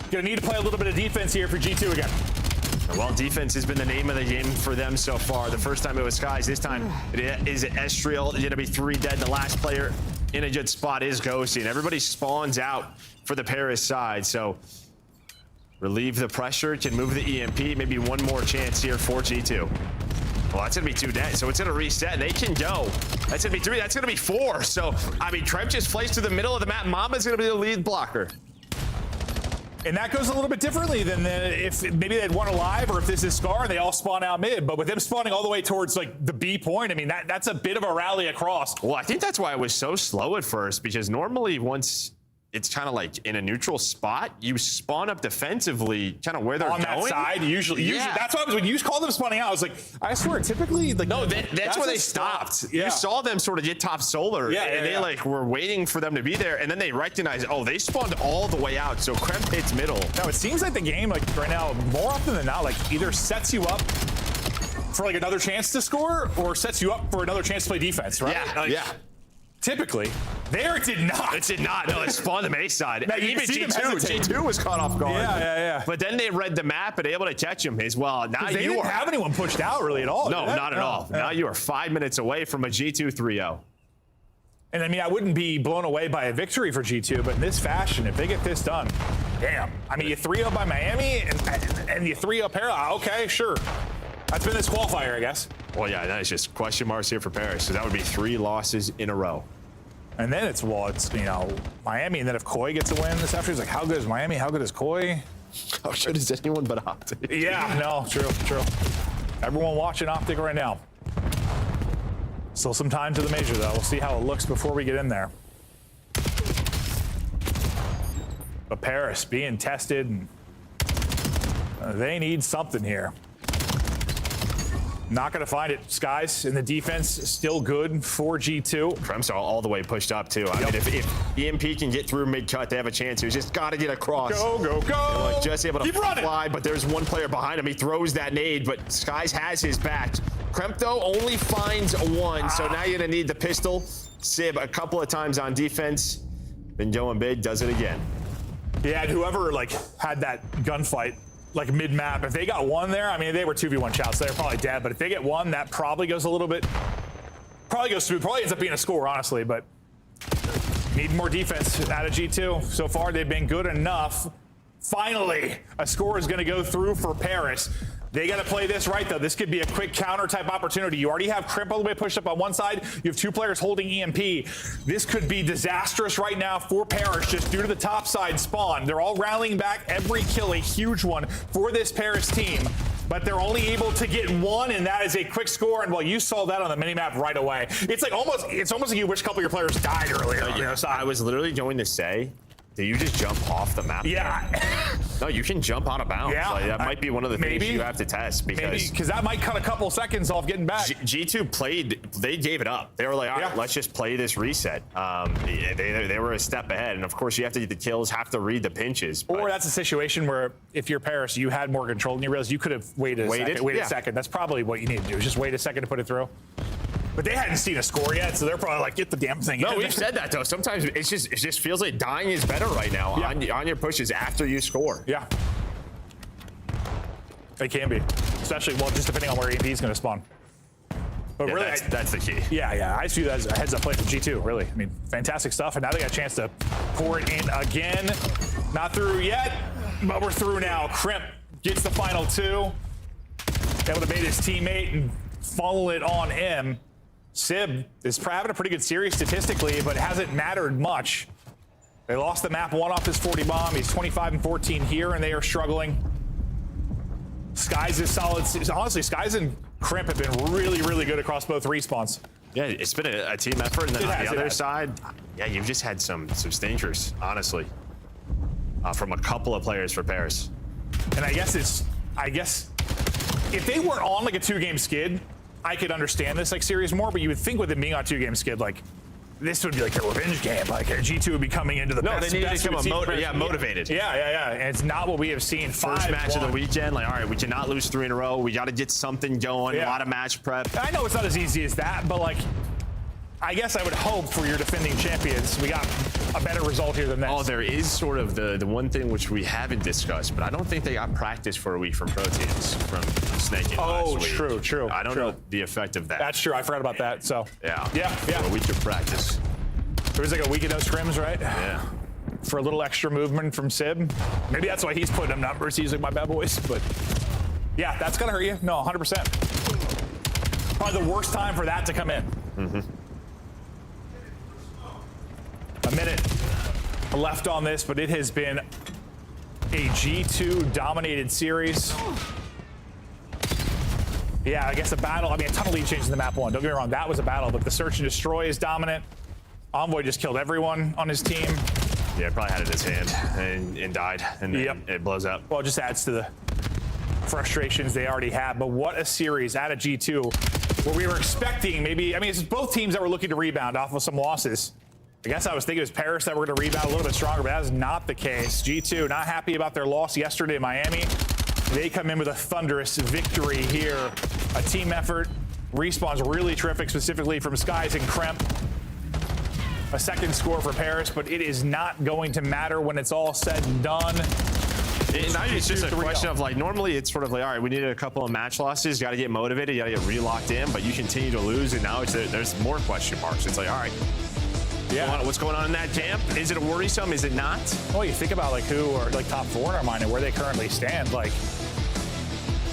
Going to need to play a little bit of defense here for G2 again. Well, defense has been the name of the game for them so far. The first time it was Skies. This time it is Estriel. It's going to be 3 dead. The last player in a good spot is Ghosty, and everybody spawns out for the Paris side. So relieve the pressure, can move the EMP, maybe 1 more chance here for G2. Well, that's gonna be 2 dead, so it's gonna reset. They can go. That's gonna be 3, that's gonna be 4. So, I mean, Tremp just plays to the middle of the map. Mama's gonna be the lead blocker. And that goes a little bit differently than if maybe they'd won alive, or if this is Scar and they all spawn out mid. But with them spawning all the way towards like the B point, I mean, that's a bit of a rally across. Well, I think that's why it was so slow at first, because normally once it's kind of like in a neutral spot, you spawn up defensively, kind of where they're on going. On that side, usually that's why when you call them spawning out, I was like, I swear, typically, like, no, that's where they stopped. Yeah. You saw them sort of get top solar, and they like were waiting for them to be there, and then they recognized, oh, they spawned all the way out, so Kremp hits middle. Now it seems like the game, like right now, more often than not, like either sets you up for like another chance to score, or sets you up for another chance to play defense, right? Yeah, like, Typically, there it did not. It did not. No, it spawned the A side. Now, even G2 was caught off guard. Yeah. But then they read the map and able to catch him as well. Now they didn't have anyone pushed out really at all. No, not at all. Now you are 5 minutes away from a G2 3-0. And I mean, I wouldn't be blown away by a victory for G2, but in this fashion, if they get this done, damn. I mean, you 3-0 by Miami and you 3-0 Paris. Okay, sure. That's been this qualifier, I guess. Well, yeah, that is just question marks here for Paris. So that would be 3 losses in a row. And then it's Miami, and then if Koi gets a win this afternoon, it's like, how good is Miami? How good is Koi? How good is anyone but Optic? Yeah, no, true. Everyone watching Optic right now. Still some time to the major, though. We'll see how it looks before we get in there. But Paris being tested, and they need something here. Not going to find it. Skies in the defense still good for G2. Krem's all the way pushed up, too. I mean, if EMP can get through mid-cut, they have a chance. He's just got to get across. Go. Like, just able to fly, but there's 1 player behind him. He throws that nade, but Skies has his back. Kremp, though, only finds 1, so now you're going to need the pistol. Sib a couple of times on defense. Been going big, does it again. Yeah, and whoever, like, had that gunfight, like mid-map, if they got 1 there, I mean, they were 2v1 shots, so they're probably dead, but if they get 1, that probably goes a little bit, probably goes smooth, probably ends up being a score, honestly, but need more defense out of G2. So far, they've been good enough. Finally, a score is gonna go through for Paris. They got to play this right, though. This could be a quick counter-type opportunity. You already have Crimp all the way pushed up on one side. You have 2 players holding EMP. This could be disastrous right now for Paris, just due to the top side spawn. They're all rallying back. Every kill, a huge one for this Paris team. But they're only able to get 1, and that is a quick score. And well, you saw that on the minimap right away. It's like almost like you wish a couple of your players died earlier. I was literally going to say, do you just jump off the map? Yeah. No, you can jump out of bounds. Yeah, like, that might be one of the things you have to test because that might cut a couple seconds off getting back. G2 played, they gave it up. They were like, all right, let's just play this reset. They were a step ahead, and of course you have to get the kills, have to read the pinches. Or that's a situation where if you're Paris, you had more control and you realize you could have waited a second. That's probably what you need to do, is just wait a second to put it through. But they hadn't seen a score yet, so they're probably like, get the damn thing in. No, we've said that, though. Sometimes it just feels like dying is better right now on your pushes after you score. Yeah. It can be. Especially, well, just depending on where EMP is going to spawn. But really, that's the key. Yeah. I see that as a heads-up play for G2, really. I mean, fantastic stuff, and now they got a chance to pour it in again. Not through yet, but we're through now. Crimp gets the final 2. Able to bait his teammate and funnel it on him. Sib is having a pretty good series statistically, but it hasn't mattered much. They lost the map 1 off his 40 bomb. He's 25-14 here, and they are struggling. Skies is solid. Honestly, Skies and Crimp have been really, really good across both respawns. Yeah, it's been a team effort, and then on the other side, yeah, you've just had some stinkers, honestly, from a couple of players for Paris. And I guess if they weren't on like a 2-game skid, I could understand this like series more, but you would think with it being on 2-game skid, like this would be like their revenge game. Like G2 would be coming into the best. No, they need to become motivated. Yeah. And it's not what we have seen. First match of the weekend, like, all right, we cannot lose 3 in a row. We got to get something going. A lot of match prep. I know it's not as easy as that, but like, I guess I would hope for your defending champions, we got a better result here than this. Oh, there is sort of the one thing which we haven't discussed, but I don't think they got practice for a week from pro teams from snaking last week. True. I don't know the effect of that. That's true. I forgot about that. So yeah. So a week of practice. There was like a week of no scrims, right? Yeah. For a little extra movement from Sib. Maybe that's why he's putting up numbers. He's like my bad boys, but yeah, that's gonna hurt you. No, 100%. Probably the worst time for that to come in. Mm-hmm. A minute left on this, but it has been a G2 dominated series. Yeah, I guess a battle. I mean, a ton of lead changes in the map 1. Don't get me wrong, that was a battle, but the search and destroy is dominant. Envoy just killed everyone on his team. Yeah, probably had it in his hand and died, and then it blows up. Well, it just adds to the frustrations they already had. But what a series out of G2, where we were expecting maybe, I mean, it's both teams that were looking to rebound off of some losses. I guess I was thinking it was Paris that were going to rebound a little bit stronger, but that is not the case. G2 not happy about their loss yesterday in Miami. They come in with a thunderous victory here. A team effort. Respawn's really terrific, specifically from Skies and Kremp. A second score for Paris, but it is not going to matter when it's all said and done. It's just a question of like, normally it's sort of like, all right, we needed a couple of match losses, got to get motivated, got to get re-locked in, but you continue to lose, and now there's more question marks. It's like, all right, what's going on in that camp? Is it worrisome? Is it not? Well, you think about like who are like top 4 in our mind and where they currently stand. Like,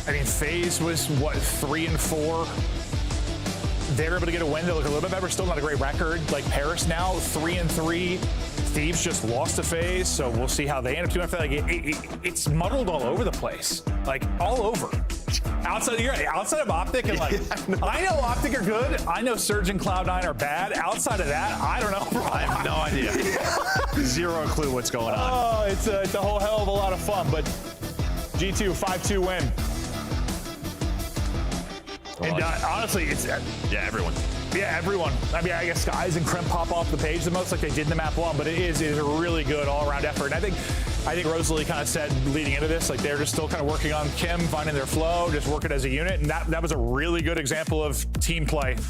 I mean, FaZe was what, 3-4. They're able to get a win. They look a little bit better. Still not a great record. Like Paris now, 3-3. Thieves just lost to FaZe, so we'll see how they end up doing after that. Like, it's muddled all over the place, like all over. Outside of Optic and like, I know Optic are good. I know Surge and Cloud9 are bad. Outside of that, I don't know. Bro. I have no idea. Zero clue what's going on. Oh, it's a whole hell of a lot of fun. But G2 5-2 win. And honestly, it's everyone. Yeah, everyone. I mean, I guess Skies and Crimp pop off the page the most, like they did in the map 1, but it is a really good all-around effort. And I think Rosalie kind of said leading into this, like they're just still kind of working on Kim, finding their flow, just working as a unit, and that was a really good example of team play